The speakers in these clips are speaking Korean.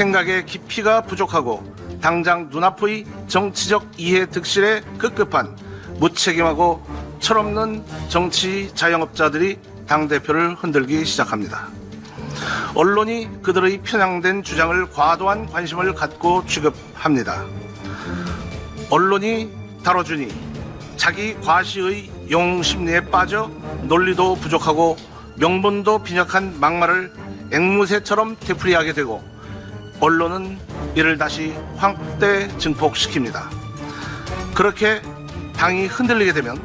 생각의 깊이가 부족하고 당장 눈앞의 정치적 이해 득실에 급급한 무책임하고 철없는 정치 자영업자들이 당대표를 흔들기 시작합니다. 언론이 그들의 편향된 주장을 과도한 관심을 갖고 취급합니다. 언론이 다뤄주니 자기 과시의 영웅심리에 빠져 논리도 부족하고 명분도 빈약한 막말을 앵무새처럼 되풀이하게 되고 언론은 이를 다시 확대 증폭시킵니다. 그렇게 당이 흔들리게 되면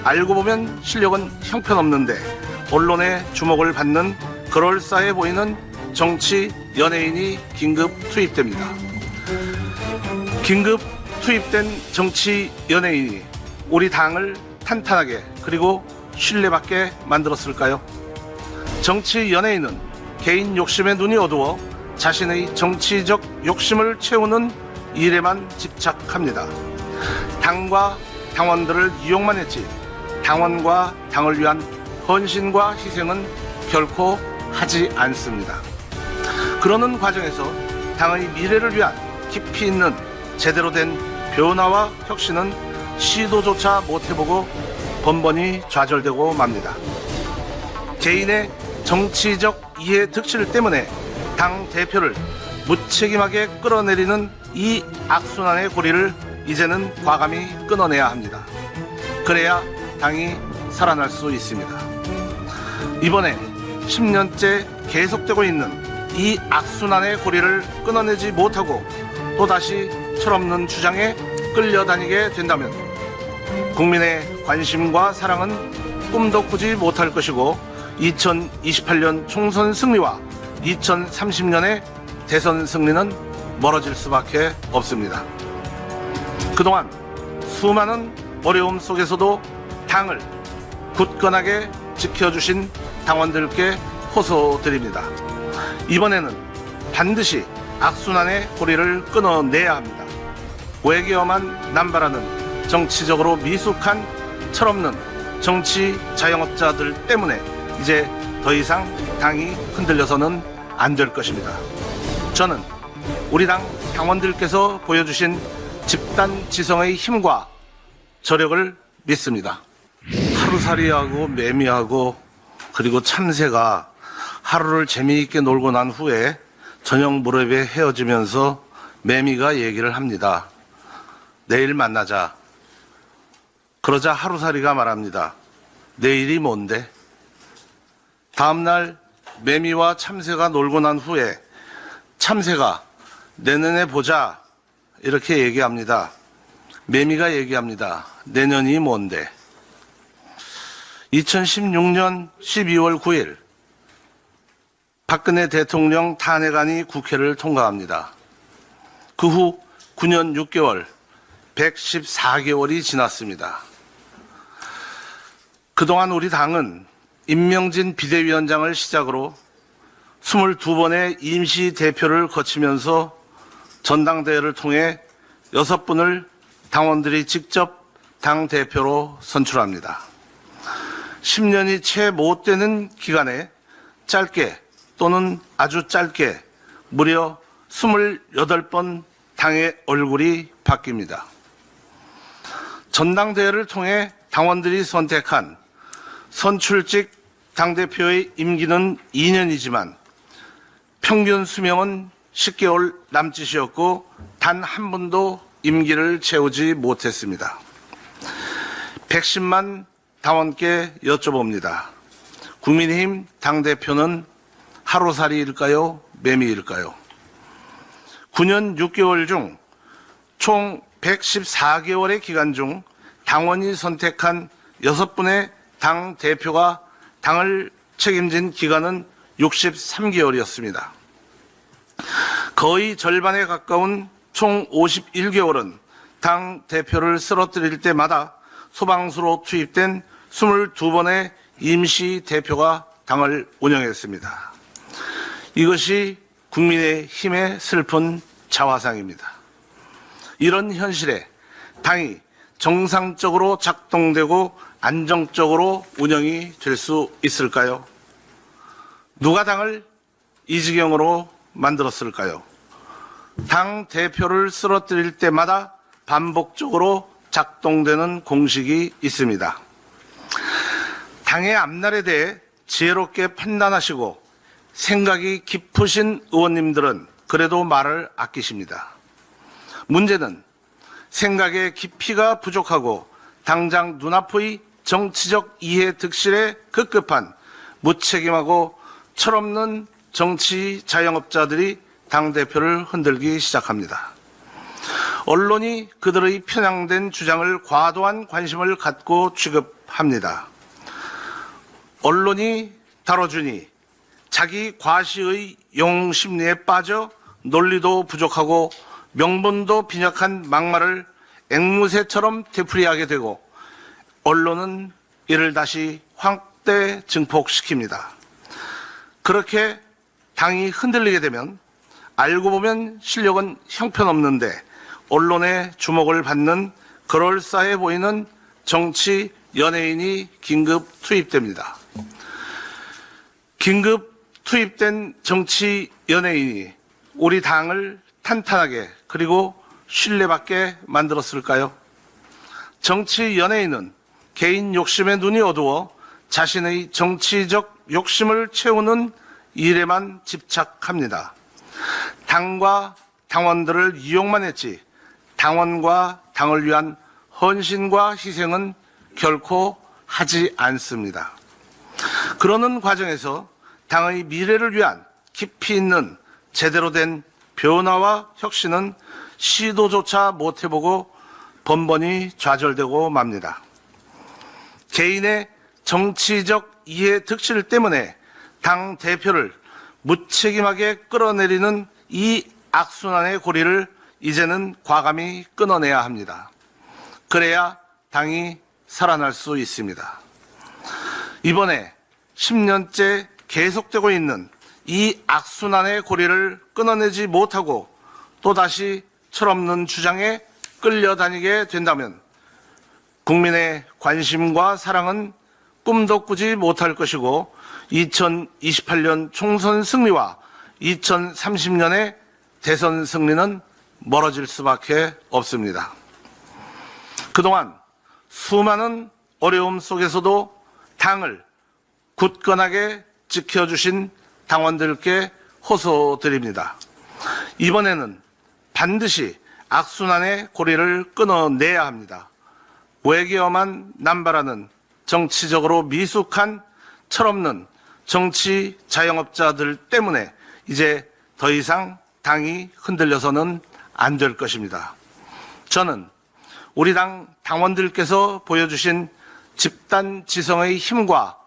알고 보면 실력은 형편없는데 언론의 주목을 받는 그럴싸해 보이는 정치 연예인이 긴급 투입됩니다. 긴급 투입된 정치 연예인이 우리 당을 탄탄하게 그리고 신뢰받게 만들었을까요? 정치 연예인은 개인 욕심에 눈이 어두워 자신의 정치적 욕심을 채우는 일에만 집착합니다. 당과 당원들을 이용만 했지 당원과 당을 위한 헌신과 희생은 결코 하지 않습니다. 그러는 과정에서 당의 미래를 위한 깊이 있는 제대로 된 변화와 혁신은 시도조차 못해보고 번번이 좌절되고 맙니다. 개인의 정치적 이해 득실 때문에 당 대표를 무책임하게 끌어내리는 이 악순환의 고리를 이제는 과감히 끊어내야 합니다. 그래야 당이 살아날 수 있습니다. 이번에 10년째 계속되고 있는 이 악순환의 고리를 끊어내지 못하고 또다시 철없는 주장에 끌려다니게 된다면 국민의 관심과 사랑은 꿈도 꾸지 못할 것이고 2028년 총선 승리와 2030년의 대선 승리는 멀어질 수밖에 없습니다. 그동안 수많은 어려움 속에서도 당을 굳건하게 지켜주신 당원들께 호소드립니다. 이번에는 반드시 악순환의 고리를 끊어내야 합니다. 외계어만 남발하는 정치적으로 미숙한 철없는 정치 자영업자들 때문에 이제 더 이상 당이 흔들려서는 안 될 것입니다. 저는 우리 당 당원들께서 보여주신 집단 지성의 힘과 저력을 믿습니다. 하루살이하고 매미하고 그리고 참새가 하루를 재미있게 놀고 난 후에 저녁 무렵에 헤어지면서 매미가 얘기를 합니다. 내일 만나자. 그러자 하루살이가 말합니다. 내일이 뭔데? 다음날 매미와 참새가 놀고 난 후에 참새가 내년에 보자 이렇게 얘기합니다. 매미가 얘기합니다. 내년이 뭔데? 2016년 12월 9일 박근혜 대통령 탄핵안이 국회를 통과합니다. 그 후 9년 6개월 114개월이 지났습니다. 그동안 우리 당은 임명진 비대위원장을 시작으로 22번의 임시 대표를 거치면서 전당대회를 통해 6분을 당원들이 직접 당대표로 선출합니다. 10년이 채 못 되는 기간에 짧게 또는 아주 짧게 무려 28번 당의 얼굴이 바뀝니다. 전당대회를 통해 당원들이 선택한 선출직 당대표의 임기는 2년이지만 평균 수명은 10개월 남짓이었고 단 한 번도 임기를 채우지 못했습니다. 110만 당원께 여쭤봅니다. 국민의힘 당대표는 하루살이일까요? 매미일까요? 9년 6개월 중 총 114개월의 기간 중 당원이 선택한 6분의 당대표가 당을 책임진 기간은 63개월이었습니다. 거의 절반에 가까운 총 51개월은 당대표를 쓰러뜨릴 때마다 소방수로 투입된 22번의 임시대표가 당을 운영했습니다. 이것이 국민의힘의 슬픈 자화상입니다. 이런 현실에 당이 정상적으로 작동되고 안정적으로 운영이 될 수 있을까요? 누가 당을 이 지경으로 만들었을까요? 당 대표를 쓰러뜨릴 때마다 반복적으로 작동되는 공식이 있습니다. 당의 앞날에 대해 지혜롭게 판단하시고 생각이 깊으신 의원님들은 그래도 말을 아끼십니다. 문제는 생각의 깊이가 부족하고 당장 눈앞의 정치적 이해 득실에 급급한 무책임하고 철없는 정치 자영업자들이 당대표를 흔들기 시작합니다. 언론이 그들의 편향된 주장을 과도한 관심을 갖고 취급합니다. 언론이 다뤄주니 자기 과시의 영웅심리에 빠져 논리도 부족하고 명분도 빈약한 막말을 앵무새처럼 되풀이하게 되고 언론은 이를 다시 확대 증폭시킵니다. 그렇게 당이 흔들리게 되면 알고 보면 실력은 형편없는데 언론의 주목을 받는 그럴싸해 보이는 정치 연예인이 긴급 투입됩니다. 긴급 투입된 정치 연예인이 우리 당을 탄탄하게 그리고 신뢰받게 만들었을까요? 정치 연예인은 개인 욕심에 눈이 어두워 자신의 정치적 욕심을 채우는 일에만 집착합니다. 당과 당원들을 이용만 했지 당원과 당을 위한 헌신과 희생은 결코 하지 않습니다. 그러는 과정에서 당의 미래를 위한 깊이 있는 제대로 된 변화와 혁신은 시도조차 못해보고 번번이 좌절되고 맙니다. 개인의 정치적 이해 득실 때문에 당 대표를 무책임하게 끌어내리는 이 악순환의 고리를 이제는 과감히 끊어내야 합니다. 그래야 당이 살아날 수 있습니다. 이번에 10년째 계속되고 있는 이 악순환의 고리를 끊어내지 못하고 또다시 철없는 주장에 끌려다니게 된다면 국민의 관심과 사랑은 꿈도 꾸지 못할 것이고 2028년 총선 승리와 2030년의 대선 승리는 멀어질 수밖에 없습니다. 그동안 수많은 어려움 속에서도 당을 굳건하게 지켜주신 당원들께 호소드립니다. 이번에는 반드시 악순환의 고리를 끊어내야 합니다. 외계어만 남발하는 정치적으로 미숙한 철없는 정치 자영업자들 때문에 이제 더 이상 당이 흔들려서는 안 될 것입니다. 저는 우리 당 당원들께서 보여주신 집단 지성의 힘과